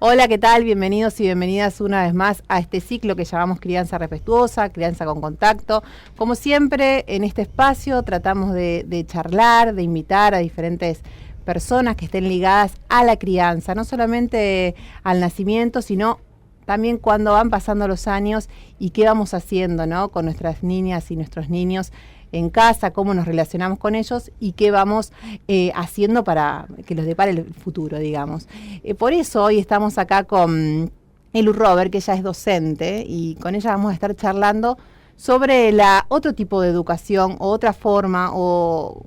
Hola, ¿qué tal? Bienvenidos y bienvenidas una vez más a este ciclo que llamamos Crianza Respetuosa, Crianza con Contacto. Como siempre, en este espacio tratamos de charlar, de invitar a diferentes personas que estén ligadas a la crianza, no solamente al nacimiento, sino también cuando van pasando los años y qué vamos haciendo, ¿no?, con nuestras niñas y nuestros niños en casa, cómo nos relacionamos con ellos y qué vamos haciendo para que los depare el futuro, digamos. Por eso hoy estamos acá con Elu Robert, que ella es docente, y con ella vamos a estar charlando sobre otro tipo de educación o otra forma, o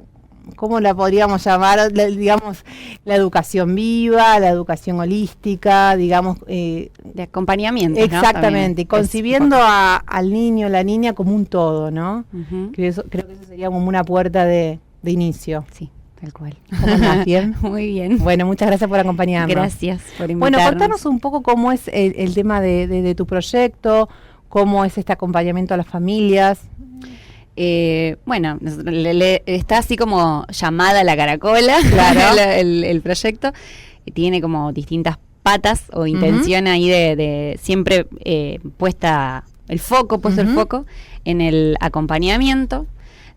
¿cómo la podríamos llamar? Digamos, la educación viva, la educación holística, digamos. De acompañamiento, exactamente, ¿no? concibiendo al niño, la niña como un todo, ¿no? Uh-huh. Creo que eso sería como una puerta de inicio. Sí, tal cual. ¿Cómo estás? ¿Bien? Muy bien. Bueno, muchas gracias por acompañarnos. Gracias por invitarnos. Bueno, contanos un poco cómo es el tema de tu proyecto, cómo es este acompañamiento a las familias. Bueno, está así como llamada la caracola, claro. el proyecto. Tiene como distintas patas o intención ahí de siempre puesto el foco en el acompañamiento,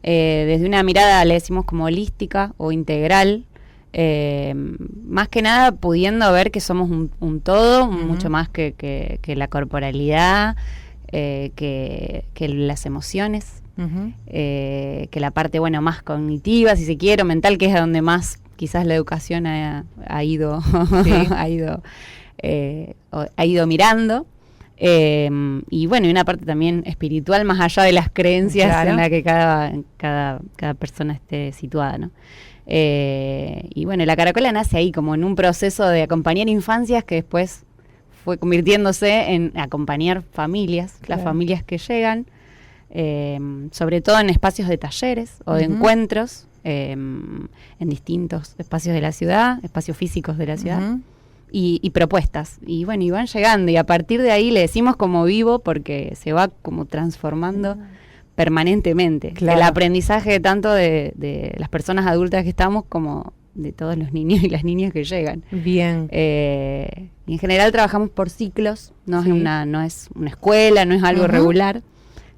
desde una mirada, le decimos como holística o integral, más que nada pudiendo ver que somos un todo, mucho más que la corporalidad, que las emociones. Que la parte, bueno, más cognitiva, si se quiere, o mental, que es a donde más quizás la educación ha ido sí. ha ido mirando, y bueno, y una parte también espiritual, más allá de las creencias, claro, en la que cada persona esté situada, ¿no? Y bueno, la caracola nace ahí como en un proceso de acompañar infancias que después fue convirtiéndose en acompañar familias, claro, las familias que llegan, sobre todo en espacios de talleres o de encuentros, en distintos espacios de la ciudad, espacios físicos de la ciudad, y propuestas. Y bueno, y van llegando, y a partir de ahí le decimos como vivo porque se va como transformando permanentemente. Claro. El aprendizaje tanto de las personas adultas que estamos como de todos los niños y las niñas que llegan. Bien. Y en general trabajamos por ciclos, no es una escuela, no es algo regular,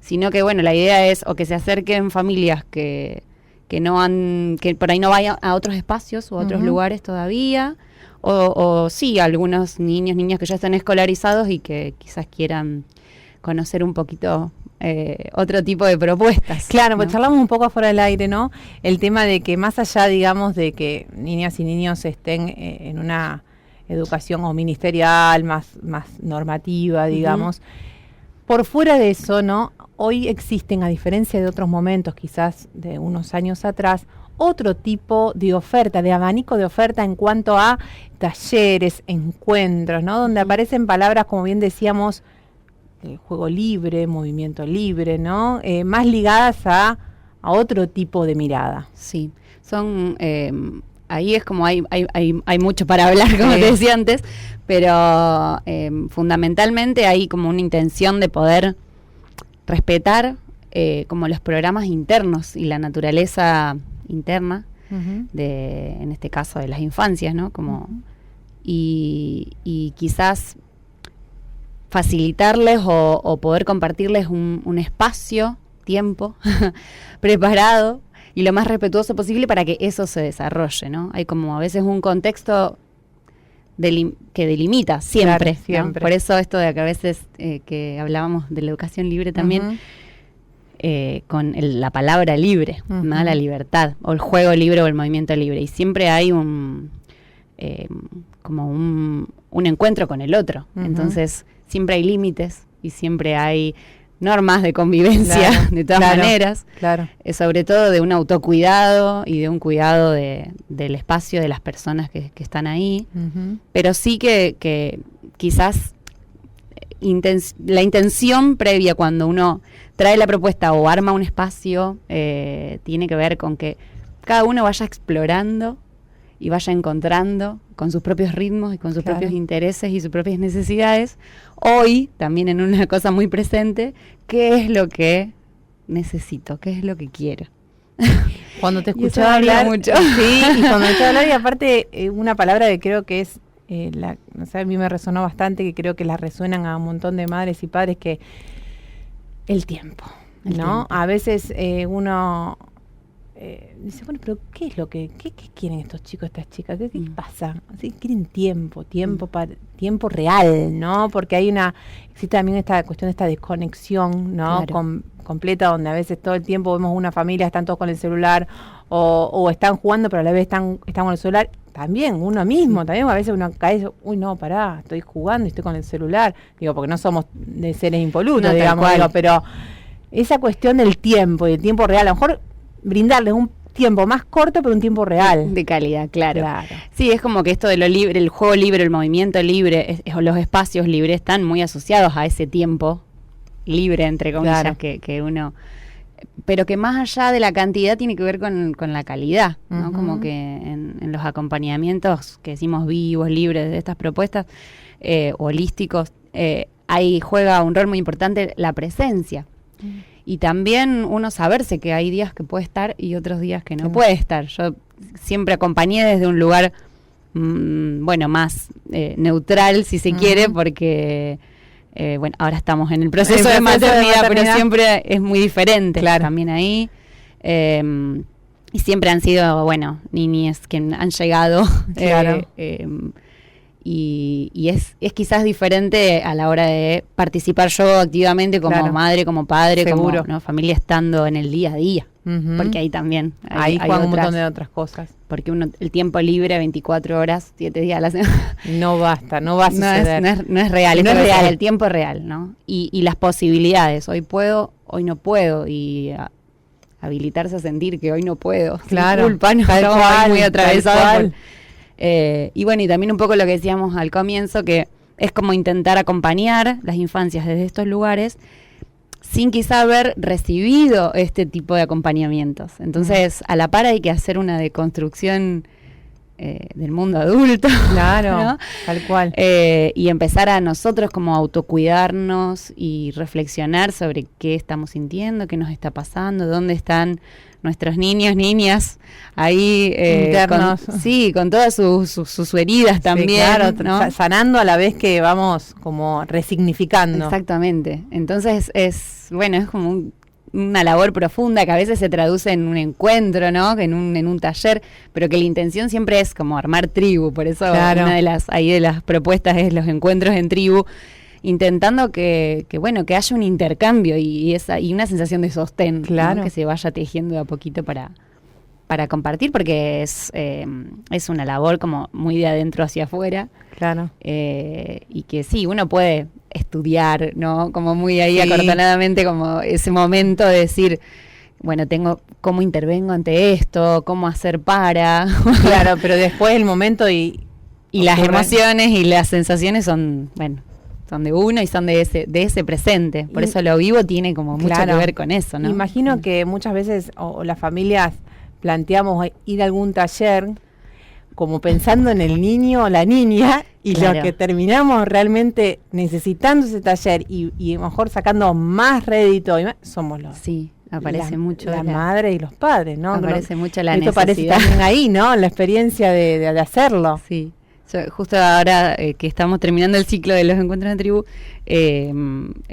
sino que bueno, la idea es o que se acerquen familias que por ahí no vayan a otros espacios o a otros lugares todavía, o sí, algunos niñas que ya están escolarizados y que quizás quieran conocer un poquito otro tipo de propuestas. Claro, pues charlamos un poco afuera del aire, ¿no? El tema de que más allá, digamos, de que niñas y niños estén en una educación o ministerial, más normativa, digamos, por fuera de eso, ¿no? Hoy existen, a diferencia de otros momentos, quizás de unos años atrás, otro tipo de oferta, de abanico de oferta en cuanto a talleres, encuentros, ¿no? Donde aparecen palabras, como bien decíamos, juego libre, movimiento libre, ¿no? Más ligadas a otro tipo de mirada. Sí, son... ahí es como hay mucho para hablar, como te decía antes, pero fundamentalmente hay como una intención de poder respetar como los programas internos y la naturaleza interna en este caso de las infancias, ¿no? Como y quizás facilitarles o poder compartirles un espacio, tiempo preparado y lo más respetuoso posible para que eso se desarrolle, ¿no? Hay como a veces un contexto que delimita siempre, claro, siempre. ¿No? Por eso esto de que a veces que hablábamos de la educación libre también, con la palabra libre, ¿no? La libertad, o el juego libre o el movimiento libre. Y siempre hay como un encuentro con el otro. Entonces, siempre hay límites y siempre hay normas de convivencia, claro, de todas maneras, claro. Sobre todo de un autocuidado y de un cuidado del espacio de las personas que están ahí, pero sí que quizás la intención previa cuando uno trae la propuesta o arma un espacio tiene que ver con que cada uno vaya explorando y vaya encontrando con sus propios ritmos y con sus propios intereses y sus propias necesidades, hoy, también en una cosa muy presente, qué es lo que necesito, qué es lo que quiero. Cuando te escuchaba hablar, mucho. Sí, y cuando te escuchaba hablar, y aparte una palabra que creo que es no sé, a mí me resonó bastante, que creo que la resuenan a un montón de madres y padres, que el tiempo, ¿no? A veces uno dice, bueno, pero ¿qué es lo qué quieren estos chicos, estas chicas? ¿Qué pasa? ¿Sí? Quieren tiempo real, ¿no? Porque existe también esta cuestión de esta desconexión, ¿no? Claro. Completa, donde a veces todo el tiempo vemos una familia, están todos con el celular, o están jugando, pero a la vez están con el celular. También uno mismo, también a veces uno cae, uy, no, pará, estoy jugando y estoy con el celular. Digo, porque no somos de seres impolutos, no, digamos, pero esa cuestión del tiempo y el tiempo real, a lo mejor brindarles un tiempo más corto, pero un tiempo real. De calidad, claro. Sí, es como que esto de lo libre, el juego libre, el movimiento libre, los espacios libres están muy asociados a ese tiempo libre, entre comillas, que uno... Pero que más allá de la cantidad tiene que ver con la calidad, ¿no? Como que en los acompañamientos que decimos vivos, libres de estas propuestas, holísticos, ahí juega un rol muy importante la presencia. Y también uno saberse que hay días que puede estar y otros días que no puede estar. Yo siempre acompañé desde un lugar, más neutral, si se quiere, porque... ahora estamos en el proceso de maternidad, pero siempre es muy diferente también ahí. Y siempre han sido, niñas que han llegado. Y es quizás diferente a la hora de participar yo activamente como madre, como padre, seguro, como familia, estando en el día a día. Porque ahí también hay juegan un montón de otras cosas. Porque el tiempo libre, 24 horas, 7 días a la semana, no va a suceder. No es real, no es real, el tiempo es real, ¿no? Y las posibilidades, hoy puedo, hoy no puedo, y habilitarse a sentir que hoy no puedo. Claro, sin culpa, no estamos muy atravesados. Y también un poco lo que decíamos al comienzo, que es como intentar acompañar las infancias desde estos lugares, sin quizá haber recibido este tipo de acompañamientos. Entonces, a la par hay que hacer una deconstrucción del mundo adulto. Claro, ¿no? Tal cual. Y empezar a nosotros como autocuidarnos y reflexionar sobre qué estamos sintiendo, qué nos está pasando, dónde están nuestros niños, niñas, ahí internos. Con todas sus heridas también. Sí, claro, ¿no? Sanando a la vez que vamos como resignificando. Exactamente. Entonces es como una labor profunda que a veces se traduce en un encuentro, ¿no? En un taller, pero que la intención siempre es como armar tribu. Por eso una de las propuestas es los encuentros en tribu, intentando que haya un intercambio y una sensación de sostén, ¿no? Que se vaya tejiendo de a poquito para compartir, porque es una labor como muy de adentro hacia afuera. Claro. Y que sí, uno puede estudiar, ¿no? Como muy ahí acortaladamente, como ese momento de decir, tengo cómo intervengo ante esto, cómo hacer para. Claro, pero después el momento y las emociones y las sensaciones son de uno y son de ese presente. Por eso lo vivo tiene como mucho que ver con eso, ¿no? Imagino que muchas veces o las familias planteamos ir a algún taller como pensando en el niño o la niña, y los que terminamos realmente necesitando ese taller y a lo mejor sacando más rédito somos los... Sí, aparece mucho la madre y los padres, ¿no? Aparece mucho la necesidad. Esto parece también ahí, ¿no? La experiencia de hacerlo. Sí. Justo ahora que estamos terminando el ciclo de los encuentros en tribu,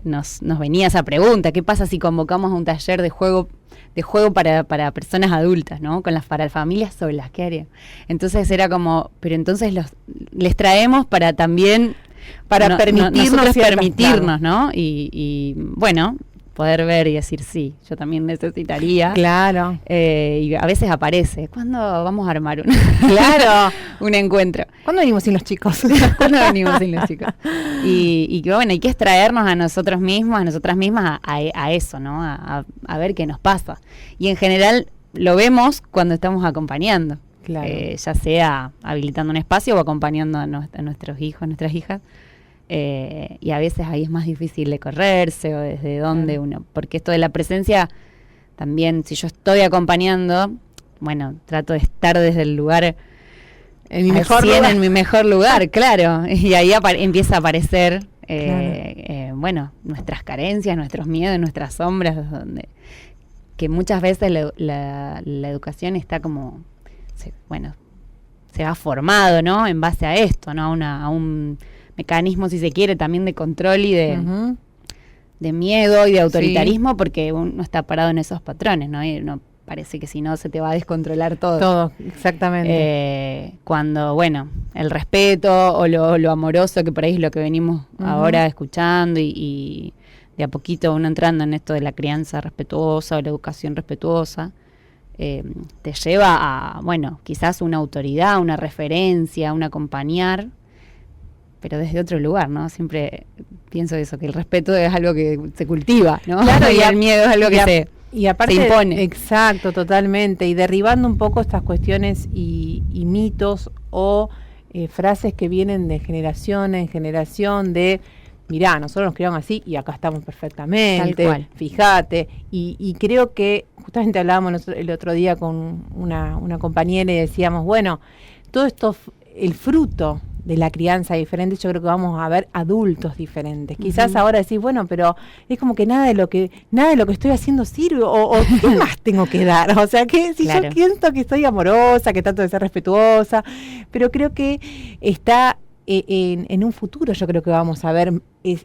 nos venía esa pregunta: ¿qué pasa si convocamos a un taller de juego para personas adultas, ¿no? Para familias solas, ¿qué haría? Entonces era como, pero entonces les traemos para también permitirnos, ¿no? Y poder ver y decir, sí, yo también necesitaría. Claro. Y a veces aparece, ¿cuándo vamos a armar un encuentro? ¿Cuándo venimos sin los chicos? Y que hay que extraernos a nosotros mismos, a nosotras mismas, a eso, ¿no? A ver qué nos pasa. Y en general lo vemos cuando estamos acompañando. Claro. Ya sea habilitando un espacio o acompañando a nuestros hijos, nuestras hijas. Y a veces ahí es más difícil de correrse o desde dónde uno, porque esto de la presencia también, si yo estoy acompañando, trato de estar desde el lugar en mi mejor lugar, claro, y ahí empieza a aparecer nuestras carencias, nuestros miedos, nuestras sombras, que muchas veces la educación está como se va formado, ¿no? En base a esto, ¿no? A un mecanismo, si se quiere, también de control y de miedo y de autoritarismo, porque uno está parado en esos patrones, ¿no? Y uno parece que si no se te va a descontrolar todo. Todo, exactamente. Cuando, bueno, el respeto o lo amoroso, que por ahí es lo que venimos ahora escuchando y de a poquito uno entrando en esto de la crianza respetuosa o la educación respetuosa, te lleva a, bueno, quizás una autoridad, una referencia, un acompañar, pero desde otro lugar, ¿no? Siempre pienso eso, que el respeto es algo que se cultiva, ¿no? Claro, y el miedo es algo que se aparte, se impone. Exacto, totalmente. Y derribando un poco estas cuestiones y mitos o frases que vienen de generación en generación de, mirá, nosotros nos criamos así y acá estamos perfectamente. Tal cual. Fíjate. Y creo que justamente hablábamos el otro día con una compañera y decíamos, bueno, todo esto, el fruto de la crianza diferente, yo creo que vamos a ver adultos diferentes. Quizás ahora decís, bueno, pero es como que nada de lo que estoy haciendo sirve, o ¿qué más tengo que dar? O sea, que si yo siento que estoy amorosa, que trato de ser respetuosa, pero creo que está en un futuro, yo creo que vamos a ver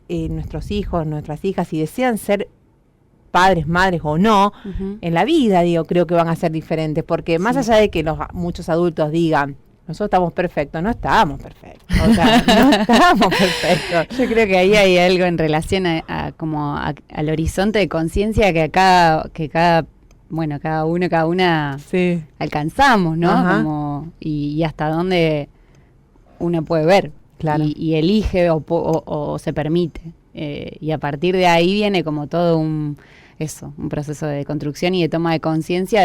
nuestros hijos, nuestras hijas, si desean ser padres, madres o no, en la vida, creo que van a ser diferentes, porque más allá de que muchos adultos digan, nosotros estamos perfectos, no estábamos perfectos, o sea, no estábamos perfectos. Yo creo que ahí hay algo en relación al horizonte de conciencia que cada uno, cada una alcanzamos, ¿no? Y hasta dónde uno puede ver, claro, y elige o se permite, y a partir de ahí viene como todo un proceso de construcción y de toma de conciencia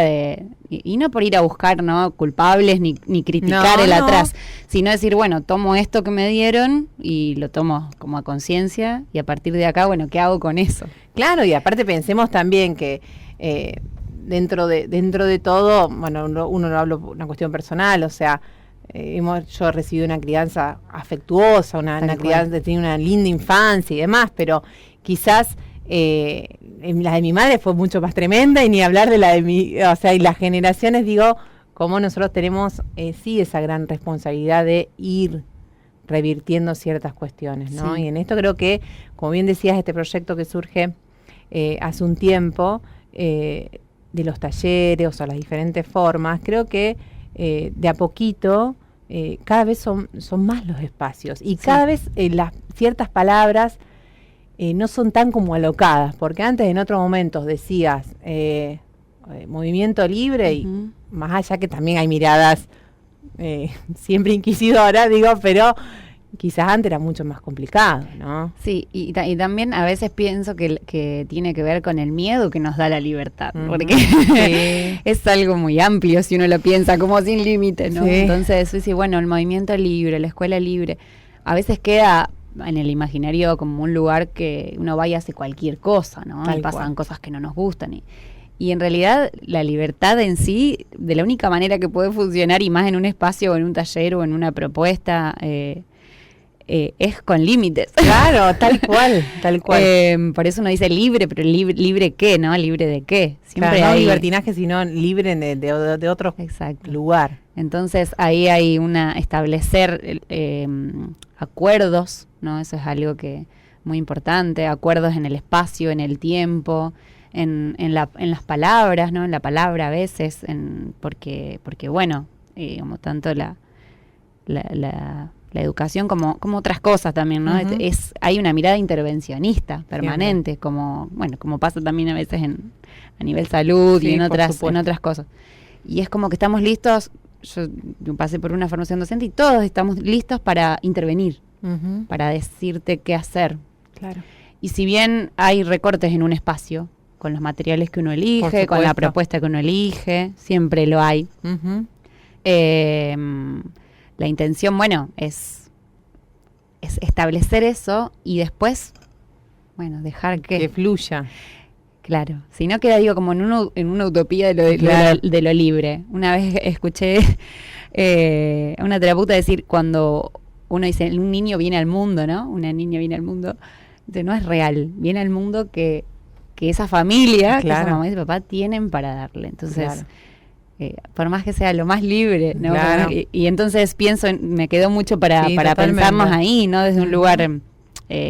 y no por ir a buscar, ¿no?, culpables ni criticar atrás, sino decir, bueno, tomo esto que me dieron y lo tomo como a conciencia y a partir de acá, bueno, ¿qué hago con eso? Claro, y aparte pensemos también que dentro de todo, bueno, uno lo hablo por una cuestión personal, o sea, yo he recibido una crianza afectuosa, una crianza, he tenido una linda infancia y demás, pero quizás la de mi madre fue mucho más tremenda y ni hablar de la de mi, o sea, y las generaciones, como nosotros tenemos sí esa gran responsabilidad de ir revirtiendo ciertas cuestiones, ¿no? Sí. Y en esto creo que, como bien decías, este proyecto que surge hace un tiempo, de los talleres o las diferentes formas, creo que de a poquito cada vez son más los espacios y cada vez las ciertas palabras no son tan como alocadas, porque antes en otros momentos decías movimiento libre y más allá que también hay miradas siempre inquisidoras, pero quizás antes era mucho más complicado, ¿no? Sí, y también a veces pienso que tiene que ver con el miedo que nos da la libertad, porque es algo muy amplio si uno lo piensa como sin límites, ¿no? Sí. Entonces, sí, bueno, el movimiento libre, la escuela libre, a veces queda en el imaginario como un lugar que uno va y hace cualquier cosa, ¿no? Y pasan cosas que no nos gustan y en realidad la libertad en sí, de la única manera que puede funcionar, y más en un espacio o en un taller o en una propuesta, es con límites. Claro, tal cual. Por eso uno dice libre, pero libre ¿qué, no? ¿Libre de qué? Siempre claro, no hay libertinaje, sino libre de otro lugar. Entonces ahí hay establecer acuerdos, ¿no? Eso es algo que muy importante, acuerdos en el espacio, en el tiempo, en las palabras, ¿no? En la palabra a veces, porque bueno, como tanto la educación como otras cosas también, ¿no? Hay una mirada intervencionista permanente, como pasa también a veces a nivel salud y en otras cosas. Y es como que estamos listos. Yo pasé por una formación docente y todos estamos listos para intervenir, para decirte qué hacer. Claro. Y si bien hay recortes en un espacio, con los materiales que uno elige, con la propuesta que uno elige, siempre lo hay. La intención, es establecer eso y después, dejar que fluya. Claro, si no queda, como en una utopía de lo libre. Una vez escuché a una terapeuta decir, cuando uno dice, un niño viene al mundo, ¿no? Una niña viene al mundo, no es real, viene al mundo que esa familia, que esa mamá y ese papá tienen para darle. Entonces, por más que sea lo más libre, ¿no? Claro. Y entonces pienso, me quedó mucho para pensarnos ahí, no desde un lugar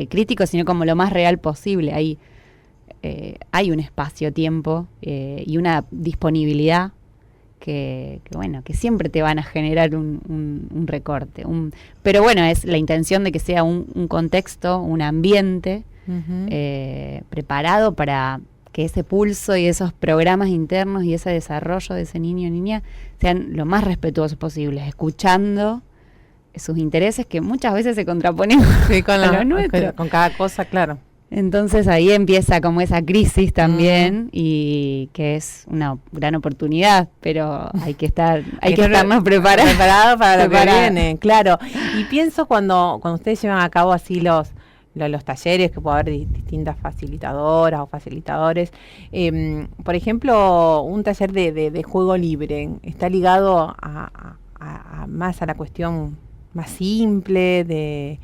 crítico, sino como lo más real posible. Ahí hay un espacio-tiempo y una disponibilidad que siempre te van a generar un recorte. Pero bueno, es la intención de que sea un contexto, un ambiente preparado para que ese pulso y esos programas internos y ese desarrollo de ese niño o niña sean lo más respetuosos posibles, escuchando sus intereses que muchas veces se contraponen con los nuestros. Con cada cosa, claro. Entonces ahí empieza como esa crisis también y que es una gran oportunidad, pero hay que estarnos preparados para lo que viene, claro. Y pienso cuando ustedes llevan a cabo así los talleres, que puede haber distintas facilitadoras o facilitadores. Por ejemplo, un taller de juego libre está ligado más a la cuestión más simple de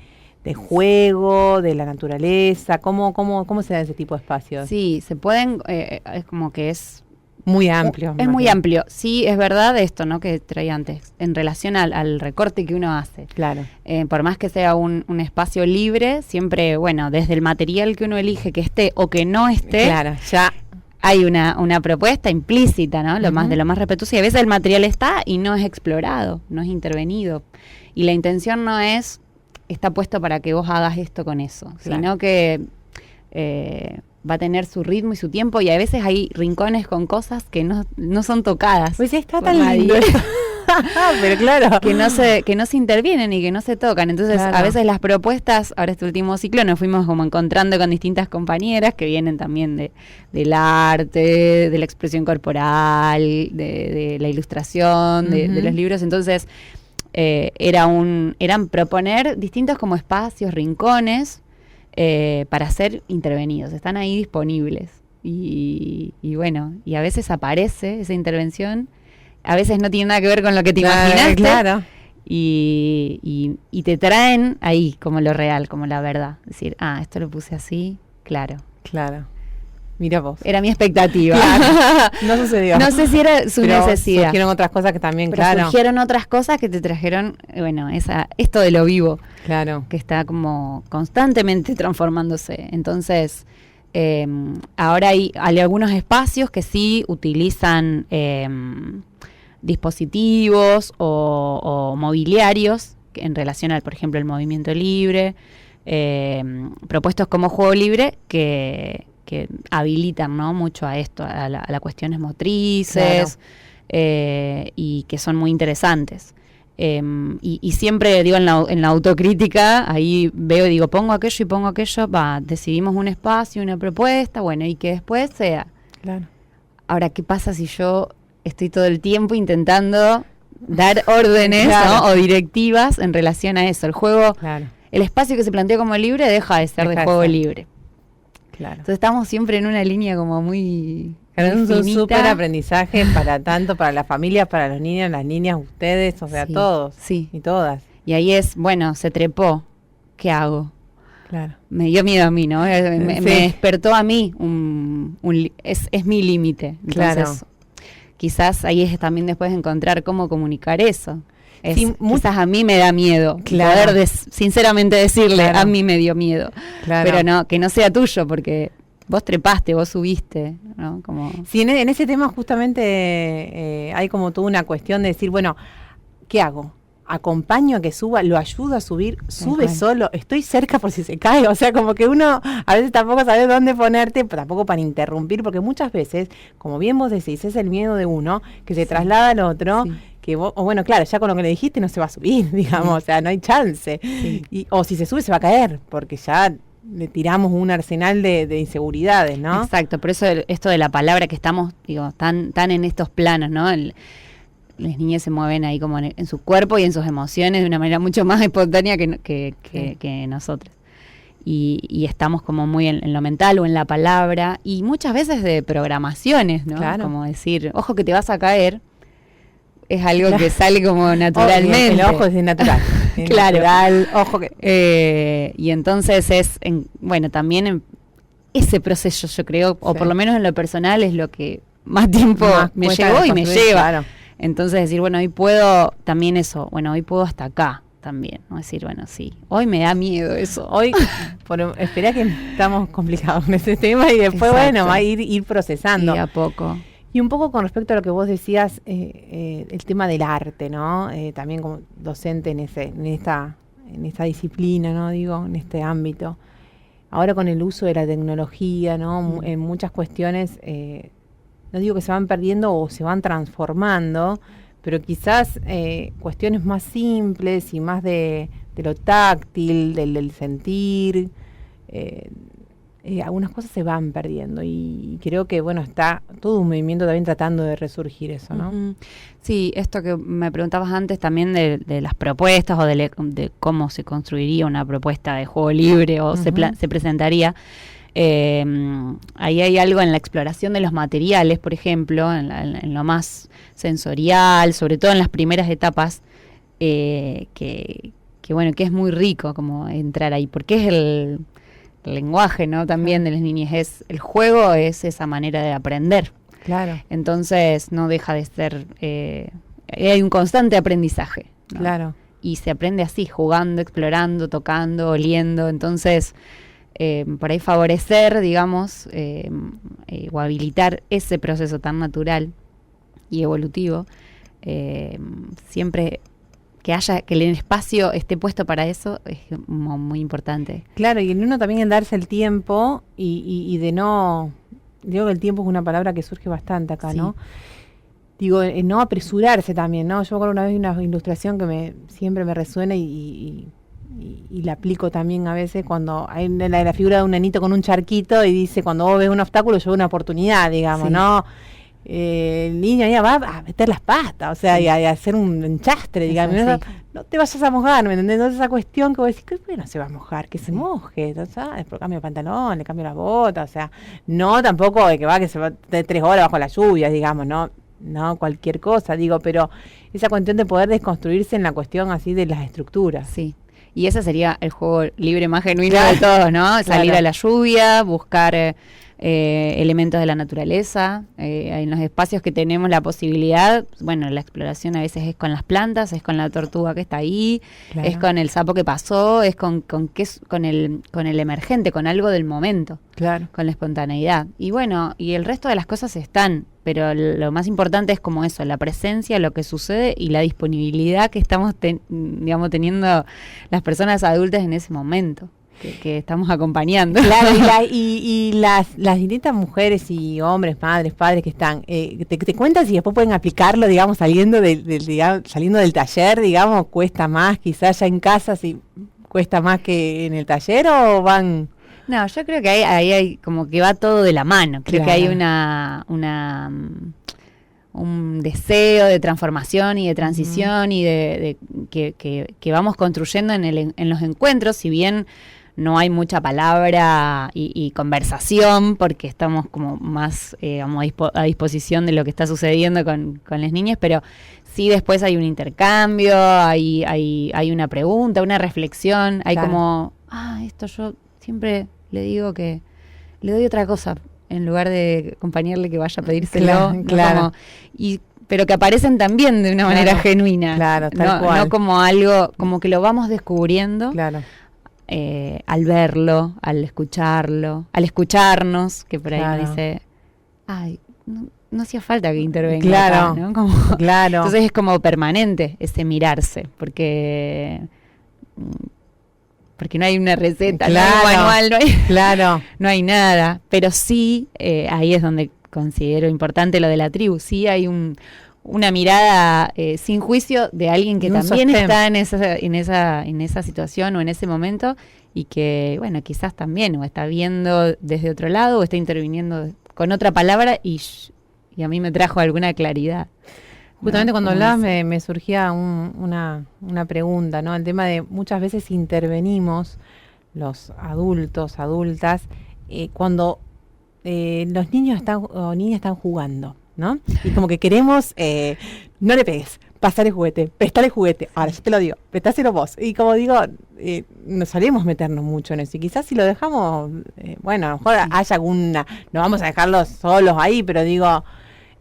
juego, de la naturaleza. ¿Cómo se da ese tipo de espacios? Sí, se pueden, es como que es muy amplio. Es muy amplio. Sí, es verdad esto, ¿no? Que traía antes, en relación al recorte que uno hace. Claro. Por más que sea un espacio libre, siempre, bueno, desde el material que uno elige que esté o que no esté, claro, ya hay una propuesta implícita, ¿no? De lo más respetuoso. Y a veces el material está y no es explorado, no es intervenido. Y la intención no está puesto para que vos hagas esto con eso, claro, sino que va a tener su ritmo y su tiempo, y a veces hay rincones con cosas que no son tocadas. Pues está tan lindo. Pero claro. Que no se intervienen y que no se tocan. Entonces, claro, a veces las propuestas, ahora este último ciclo, nos fuimos como encontrando con distintas compañeras que vienen también del arte, de la expresión corporal, de la ilustración, de los libros. Entonces, eran proponer distintos como espacios, rincones, para ser intervenidos. Están ahí disponibles. Y bueno, y a veces aparece esa intervención, a veces no tiene nada que ver con lo que te imaginaste. Claro. Y te traen ahí como lo real, como la verdad. Es decir, esto lo puse así, claro. Claro. Mira vos. Era mi expectativa. Claro. No sucedió. No sé si era su necesidad. Surgieron otras cosas que también, pero claro, surgieron otras cosas que te trajeron, bueno, esto de lo vivo. Claro. Que está como constantemente transformándose. Entonces, ahora hay algunos espacios que sí utilizan dispositivos o mobiliarios en relación al, por ejemplo, el movimiento libre, propuestos como juego libre que habilitan, ¿no?, mucho a esto, a las cuestiones motrices, claro, y que son muy interesantes. Y siempre digo en la autocrítica, ahí veo y digo, pongo aquello y pongo aquello, decidimos un espacio, una propuesta, bueno, y que después sea. Claro. Ahora, ¿qué pasa si yo estoy todo el tiempo intentando dar órdenes, claro, ¿no?, o directivas en relación a eso? El juego, claro, el espacio que se planteó como libre deja de ser de juego libre. Claro. Entonces estamos siempre en una línea como muy... Es un súper aprendizaje para la familia, para los niños, las niñas, ustedes, o sea, todos y todas. Y ahí es, bueno, se trepó, ¿qué hago? Claro. Me dio miedo a mí, ¿no? Me despertó a mí, es mi límite. Entonces, quizás ahí es también después encontrar cómo comunicar eso. Quizás a mí me da miedo, claro, poder sinceramente decirle, claro, a mí me dio miedo, claro, pero no, que no sea tuyo, porque vos trepaste, vos subiste, ¿no? Como... Sí, en ese tema justamente hay como toda una cuestión de decir, bueno, ¿qué hago? ¿Acompaño a que suba? ¿Lo ayudo a subir? ¿Sube solo? ¿Estoy cerca por si se cae? O sea, como que uno a veces tampoco sabe dónde ponerte, tampoco para interrumpir, porque muchas veces, como bien vos decís, es el miedo de uno que se traslada al otro, que vos, o bueno, claro, ya con lo que le dijiste no se va a subir, digamos, o sea, no hay chance. O si se sube se va a caer, porque ya le tiramos un arsenal de inseguridades, ¿no? Exacto, por eso esto de la palabra que estamos, digo, tan en estos planos, ¿no? Las niñas se mueven ahí como en su cuerpo y en sus emociones de una manera mucho más espontánea que nosotros. Y estamos como muy en lo mental o en la palabra, y muchas veces de programaciones, ¿no? Claro. Como decir, ojo que te vas a caer, es algo que sale como naturalmente. El ojo es natural. Claro. Natural, ojo que... y entonces bueno, también en ese proceso, yo creo, o por lo menos en lo personal, es lo que más tiempo me llevó y me lleva. Claro. Entonces decir, bueno, hoy puedo también eso, bueno, hoy puedo hasta acá también, ¿no? Decir, bueno, sí, hoy me da miedo eso. Hoy, esperá que estamos complicados con ese tema y después, bueno, va a ir procesando. Y a poco. Y un poco con respecto a lo que vos decías, el tema del arte, ¿no? También como docente en esta disciplina, ¿no? Digo, en este ámbito. Ahora con el uso de la tecnología, ¿no? En muchas cuestiones, no digo que se van perdiendo o se van transformando, pero quizás cuestiones más simples y más de lo táctil, del sentir, algunas cosas se van perdiendo y creo que, bueno, está todo un movimiento también tratando de resurgir eso, ¿no? Uh-huh. Sí, esto que me preguntabas antes también de las propuestas o de cómo se construiría una propuesta de juego libre o se presentaría. Ahí hay algo en la exploración de los materiales, por ejemplo, en lo más sensorial, sobre todo en las primeras etapas, que bueno, que es muy rico como entrar ahí, porque es el lenguaje, ¿no? También de las niñas, el juego es esa manera de aprender. Claro. Entonces no deja de ser, hay un constante aprendizaje, ¿no? Claro. Y se aprende así, jugando, explorando, tocando, oliendo, entonces por ahí favorecer, digamos, o habilitar ese proceso tan natural y evolutivo, siempre que el espacio esté puesto para eso es muy importante. Claro, y en uno también el darse el tiempo y de no, digo que el tiempo es una palabra que surge bastante acá, sí, ¿no? Digo, no apresurarse también, ¿no? Yo me acuerdo una vez una ilustración que siempre me resuena y la aplico también a veces cuando hay la figura de un nenito con un charquito y dice, cuando vos ves un obstáculo, yo veo una oportunidad, digamos, sí, ¿no? El niño ya va a meter las patas, o sea, sí, y a hacer un enchastre, digamos. Eso, sí. No te vayas a mojar, ¿me entendés? Entonces esa cuestión que vos decís, que bueno, se va a mojar, que se moje, ¿sabes? Por cambio de pantalón, le cambio las botas, o sea, no tampoco de que se va de 3 horas bajo la lluvia, digamos, no cualquier cosa, digo, pero esa cuestión de poder desconstruirse en la cuestión así de las estructuras. Sí. Y ese sería el juego libre más genuino de todos, ¿no? Salir a la lluvia, buscar elementos de la naturaleza. En los espacios que tenemos la posibilidad, bueno, la exploración a veces es con las plantas, es con la tortuga que está ahí, claro, es con el sapo que pasó, es con el emergente, con algo del momento, claro, con la espontaneidad. Y bueno, y el resto de las cosas están, pero lo más importante es como eso, la presencia, lo que sucede y la disponibilidad que estamos teniendo las personas adultas en ese momento, que estamos acompañando. Claro, y las distintas mujeres y hombres, madres, padres que están, te cuentan si después pueden aplicarlo, digamos, saliendo del taller, digamos, cuesta más, quizás ya en casa, si cuesta más que en el taller o van... No, yo creo que ahí hay como que va todo de la mano. Creo que hay un deseo de transformación y de transición y de que vamos construyendo en los encuentros, si bien no hay mucha palabra y conversación, porque estamos como más a disposición de lo que está sucediendo con las niñas, pero sí después hay un intercambio, hay una pregunta, una reflexión, hay claro, como, esto yo siempre le digo que le doy otra cosa en lugar de acompañarle que vaya a pedírselo, claro, claro. Pero que aparecen también de una manera genuina, claro, tal cual, no como algo, como que lo vamos descubriendo, claro, al verlo, al escucharlo, al escucharnos, que por ahí claro, uno dice, no hacía falta que intervenga, claro, acá, ¿no? Como, claro. Entonces es como permanente ese mirarse, porque no hay una receta, claro, no hay un manual, claro, no hay nada, pero sí, ahí es donde considero importante lo de la tribu, sí hay una mirada sin juicio de alguien que también está en esa situación o en ese momento y que, bueno, quizás también o está viendo desde otro lado o está interviniendo con otra palabra y a mí me trajo alguna claridad. Justamente cuando hablabas me surgía una pregunta, ¿no? El tema de muchas veces intervenimos los adultos, adultas, cuando los niños o niñas están jugando, ¿no? Y como que queremos, no le pegues, pasar el juguete, prestar el juguete, ahora yo te lo digo, prestáselo vos. Y como digo, nos solemos meternos mucho en eso. Y quizás si lo dejamos, bueno, a lo mejor haya alguna, no vamos a dejarlos solos ahí, pero digo...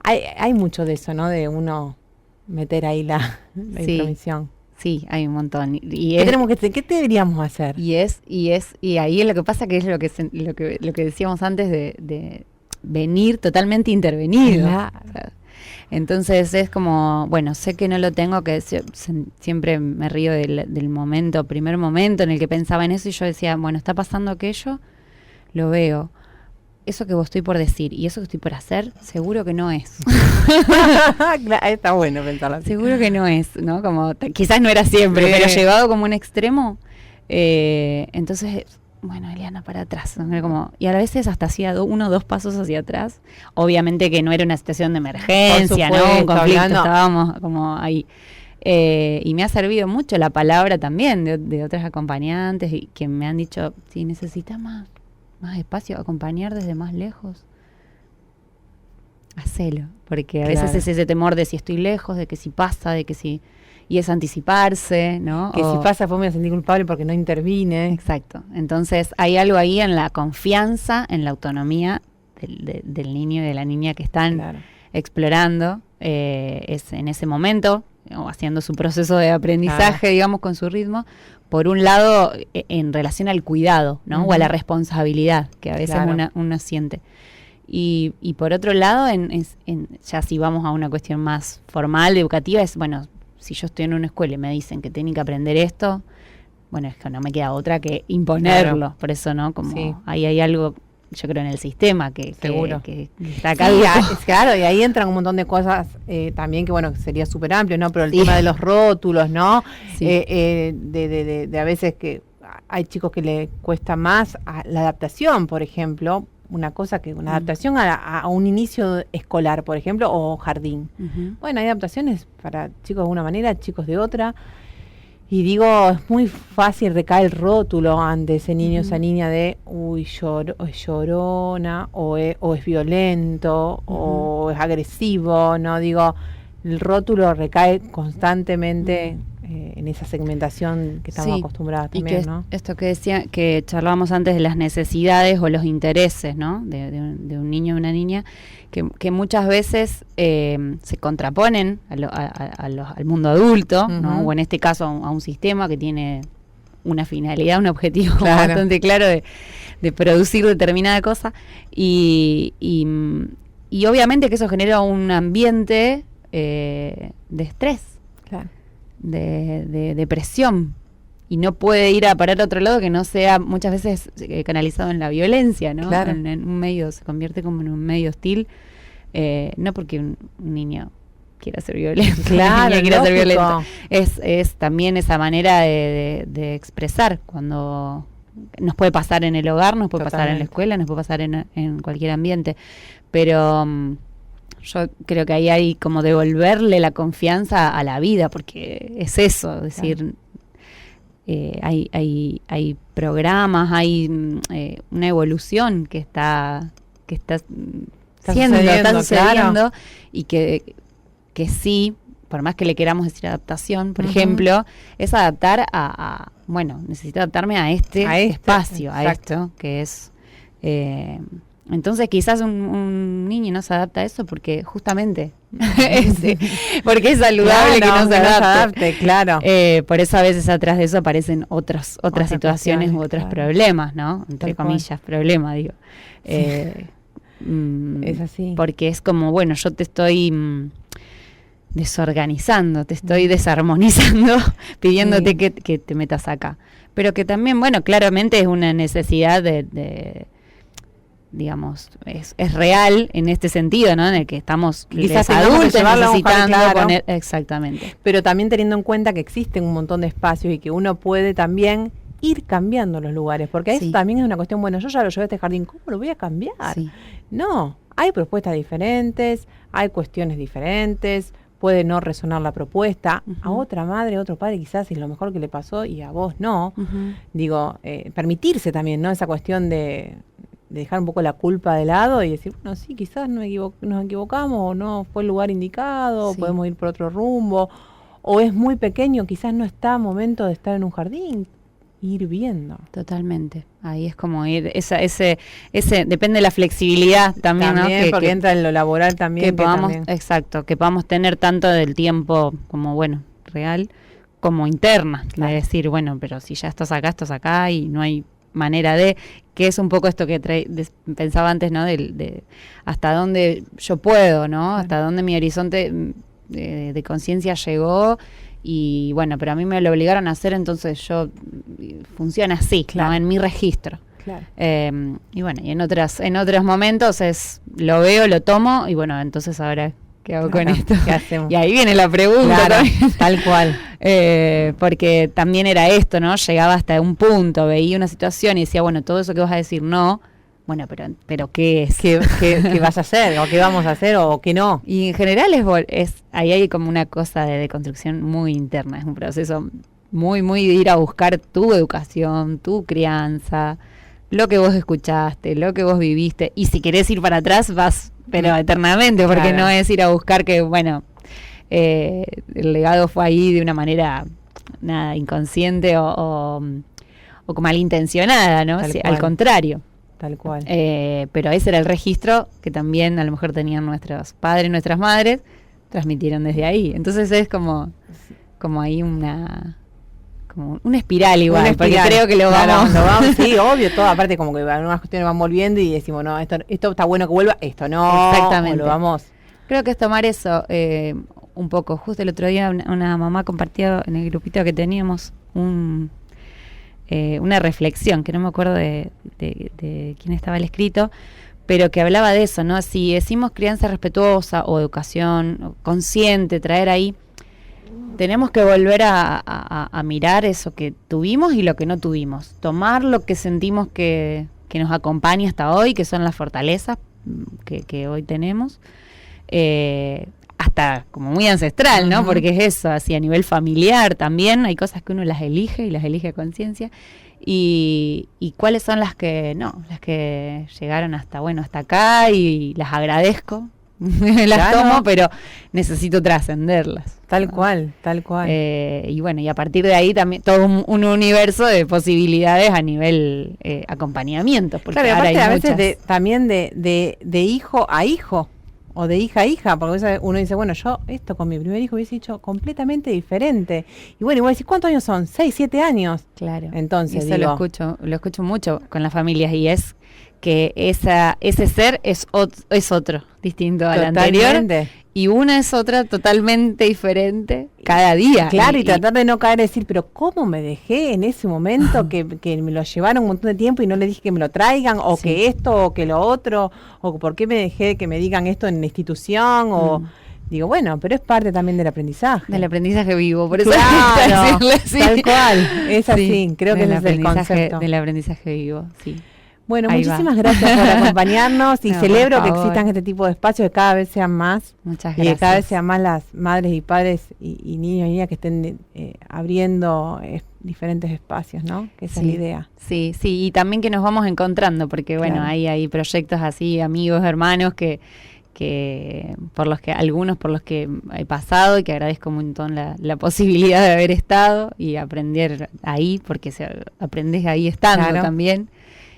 Hay mucho de eso, ¿no? De uno meter ahí la intromisión. Sí, hay un montón. ¿Qué deberíamos hacer? Y ahí es lo que pasa, que es lo que decíamos antes de venir totalmente intervenido. Claro. O sea, entonces es como, bueno, sé que no lo tengo, que siempre me río del primer momento en el que pensaba en eso, y yo decía, bueno, está pasando aquello, lo veo. Eso que vos estoy por decir y eso que estoy por hacer, seguro que no es. Está bueno pensarlo así. Seguro que no es, ¿no? Como quizás no era siempre, pero llevado como un extremo. Entonces, bueno, Eliana, para atrás, ¿no? Y a veces hasta hacía 1 o 2 pasos hacia atrás. Obviamente que no era una situación de emergencia, ¿no? Un conflicto, estábamos como ahí. Y me ha servido mucho la palabra también de otras acompañantes y que me han dicho, si necesitas más espacio, acompañar desde más lejos, hacelo, porque a veces es ese temor de si estoy lejos, de que si pasa, de que si, y es anticiparse, ¿no? Que si pasa después me voy a sentir culpable porque no intervine. Exacto. Entonces hay algo ahí en la confianza, en la autonomía del niño y de la niña que están explorando, es en ese momento, o haciendo su proceso de aprendizaje, digamos, con su ritmo. Por un lado, en relación al cuidado, ¿no? O a la responsabilidad que a veces uno siente. Y por otro lado, ya si vamos a una cuestión más formal, educativa, es, bueno, si yo estoy en una escuela y me dicen que tienen que aprender esto, bueno, es que no me queda otra que imponerlo. Claro. Por eso, ¿no? Como ahí hay algo, yo creo, en el sistema que está acá. Claro, y ahí entran un montón de cosas también que, bueno, sería súper amplio, ¿no? Pero el tema de los rótulos, ¿no? Sí. De a veces que hay chicos que le cuesta más la adaptación, por ejemplo, una adaptación a un inicio escolar, por ejemplo, o jardín. Bueno, hay adaptaciones para chicos de una manera, chicos de otra. Y digo, es muy fácil recaer el rótulo ante ese niño, esa niña de, llorona, o es violento, o es agresivo, ¿no? Digo, el rótulo recae constantemente en esa segmentación que estamos acostumbrados también, ¿no? Esto que decía, que charlábamos antes de las necesidades o los intereses, ¿no? De un niño o una niña, que muchas veces se contraponen al mundo adulto, ¿no? O en este caso a un sistema que tiene una finalidad, un objetivo bastante claro de producir determinada cosa, y obviamente que eso genera un ambiente de estrés, de depresión, y no puede ir a parar a otro lado que no sea muchas veces canalizado en la violencia, ¿no? En un medio, se convierte como en un medio hostil, no porque un niño quiera ser violento, quiera ser violento, es también esa manera de expresar, cuando nos puede pasar en el hogar, nos puede pasar en la escuela, nos puede pasar en cualquier ambiente, pero yo creo que ahí hay como devolverle la confianza a la vida, porque es eso, es decir, hay programas, hay una evolución que está sucediendo, y que sí, por más que le queramos decir adaptación, por ejemplo, es adaptar necesito adaptarme a este espacio, a esto que es... entonces quizás un niño no se adapta a eso porque justamente porque es saludable que no se adapte, por eso a veces atrás de eso aparecen otras situaciones u otros problemas, ¿no? Entre comillas, problemas, digo. Es así. Porque es como, bueno, yo te estoy desorganizando, te estoy desarmonizando, pidiéndote que te metas acá. Pero que también, bueno, claramente es una necesidad de digamos, es real en este sentido, ¿no? En el que estamos quizás adultos necesitando poner, exactamente. Pero también teniendo en cuenta que existen un montón de espacios y que uno puede también ir cambiando los lugares, porque eso también es una cuestión, bueno, yo ya lo llevé a este jardín, ¿cómo lo voy a cambiar? No, hay propuestas diferentes, hay cuestiones diferentes, puede no resonar la propuesta, a otra madre, a otro padre quizás es lo mejor que le pasó y a vos no. Digo, permitirse también, ¿no? Esa cuestión de dejar un poco la culpa de lado y decir, bueno, sí, quizás nos equivocamos, o no fue el lugar indicado, o podemos ir por otro rumbo, o es muy pequeño, quizás no está momento de estar en un jardín. ir viendo. Totalmente. Ahí es como ir, ese depende de la flexibilidad también, ¿no? Porque entra en lo laboral también. Que podamos, exacto, que podamos tener tanto del tiempo como, bueno, real, como interna. Claro. De decir, bueno, pero si ya estás acá y no hay manera de, que es un poco esto que pensaba antes, ¿no? De hasta dónde yo puedo, ¿no? Claro. Hasta dónde mi horizonte de conciencia llegó. Y bueno, pero a mí me lo obligaron a hacer, entonces yo funciona así, claro. ¿No? En mi registro. Claro. Y bueno, y en otros momentos lo veo, lo tomo, y bueno, entonces ahora, ¿qué hago con esto? ¿Qué hacemos? Y ahí viene la pregunta. Claro, tal cual. Porque también era esto, ¿no? Llegaba hasta un punto, veía una situación y decía, bueno, todo eso que vas a decir, no. Bueno, pero ¿qué es? ¿Qué vas a hacer? ¿O qué vamos a hacer? ¿O qué no? Y en general ahí hay como una cosa de deconstrucción muy interna. Es un proceso muy, muy de ir a buscar tu educación, tu crianza, lo que vos escuchaste, lo que vos viviste. Y si querés ir para atrás, vas, pero eternamente, porque claro. No es ir a buscar que, bueno, el legado fue ahí de una manera nada inconsciente o como malintencionada, ¿no? Sí, al contrario. Tal cual. Pero ese era el registro que también a lo mejor tenían nuestros padres, nuestras madres, transmitieron desde ahí. Entonces es como ahí una espiral igual, porque creo que lo vamos, sí, obvio, todo, aparte como que algunas cuestiones van volviendo y decimos, no, esto está bueno que vuelva, esto no. Exactamente. Lo vamos. Creo que es tomar eso un poco. Justo el otro día una mamá compartió en el grupito que teníamos una reflexión, que no me acuerdo de quién estaba el escrito, pero que hablaba de eso, ¿no? Si decimos crianza respetuosa o educación consciente, traer ahí, tenemos que volver a mirar eso que tuvimos y lo que no tuvimos, tomar lo que sentimos que nos acompaña hasta hoy, que son las fortalezas que hoy tenemos, hasta como muy ancestral, ¿no? Uh-huh. Porque es eso, así a nivel familiar también, hay cosas que uno las elige y las elige a conciencia, y cuáles son las que no, las que llegaron hasta acá y las agradezco, las tomo, pero necesito trascenderlas. Tal cual. Y bueno, y a partir de ahí también todo un universo de posibilidades a nivel acompañamiento, porque claro, ahora aparte hay a muchas. Veces también de hijo a hijo. O de hija a hija, porque uno dice, bueno, yo esto con mi primer hijo hubiese hecho completamente diferente. Y bueno, igual decir, ¿cuántos años son? 6, 7 años. Claro. Entonces, eso lo escucho mucho con las familias, y es que ese ser es otro, distinto al anterior. Y una es otra totalmente diferente cada día. Claro, y tratar de no caer y decir, pero ¿cómo me dejé en ese momento que me lo llevaron un montón de tiempo y no les dije que me lo traigan? O sí. Que esto, o que lo otro, o por qué me dejé que me digan esto en la institución, o... Digo, bueno, pero es parte también del aprendizaje. Del aprendizaje vivo, por eso claro, tal cual, es así, sí, creo que ese es el concepto. Del aprendizaje vivo, sí. Bueno, ahí muchísimas gracias por acompañarnos y celebro que existan este tipo de espacios, que cada vez sean más. Muchas gracias. Y que cada vez sean más las madres y padres y niños y niñas que estén abriendo diferentes espacios, ¿no? Que esa es la idea. Sí, y también que nos vamos encontrando, porque bueno, claro. hay proyectos así, amigos, hermanos, que algunos por los que he pasado y que agradezco un montón la posibilidad de haber estado y aprender ahí, porque aprendes ahí estando claro. También.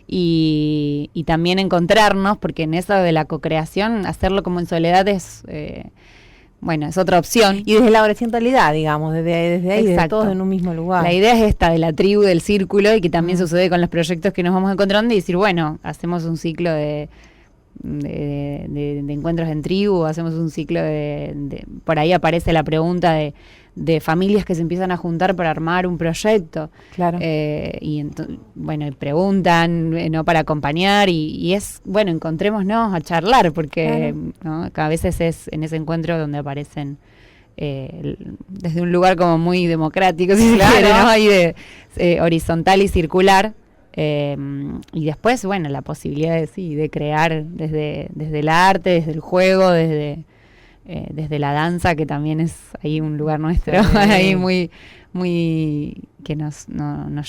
Y también encontrarnos, porque en eso de la co-creación, hacerlo como en soledad es otra opción. Y desde la horizontalidad, digamos, desde ahí, desde todos en un mismo lugar. La idea es esta, de la tribu, del círculo, y que también sucede con los proyectos que nos vamos encontrando, y decir, bueno, hacemos un ciclo de encuentros en tribu, hacemos un ciclo por ahí aparece la pregunta de familias que se empiezan a juntar para armar un proyecto. Claro. Preguntan, ¿no? Para acompañar, y es, bueno, encontrémonos a charlar, porque claro. ¿No? A veces es en ese encuentro donde aparecen desde un lugar como muy democrático, si claro. se quiere, ¿no? Ahí de horizontal y circular. Y después, bueno, la posibilidad de crear desde el arte, desde el juego, desde la danza, que también es ahí un lugar nuestro, sí. Ahí muy, muy que nos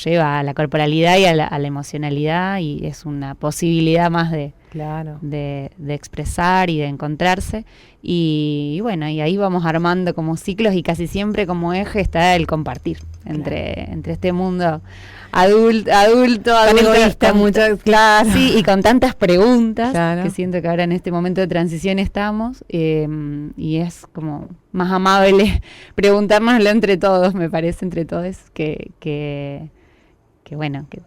lleva a la corporalidad y a la emocionalidad, y es una posibilidad más de Claro. de expresar y de encontrarse. Y bueno, y ahí vamos armando como ciclos y casi siempre como eje está el compartir entre este mundo adulto, egoísta, claro. Sí, y con tantas preguntas, que siento que ahora en este momento de transición estamos, y es como más amable preguntárnoslo entre todos, me parece, entre todos, que bueno, que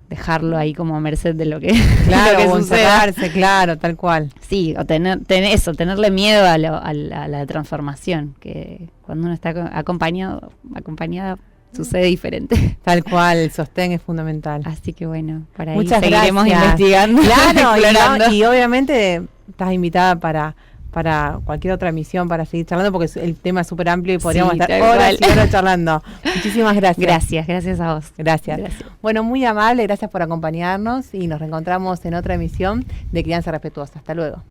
dejarlo ahí como a merced de lo que, claro, lo que suceda. Claro, tal cual. Sí, o tenerle miedo a la transformación, que cuando uno está acompañada sucede diferente. Tal cual, el sostén es fundamental. Así que bueno, para ahí muchas seguiremos gracias. Investigando. Claro, y obviamente estás invitada para cualquier otra emisión, para seguir charlando, porque el tema es súper amplio y podríamos estar horas y horas charlando. Muchísimas gracias. Gracias a vos. Gracias. Bueno, muy amable, gracias por acompañarnos y nos reencontramos en otra emisión de Crianza Respetuosa. Hasta luego.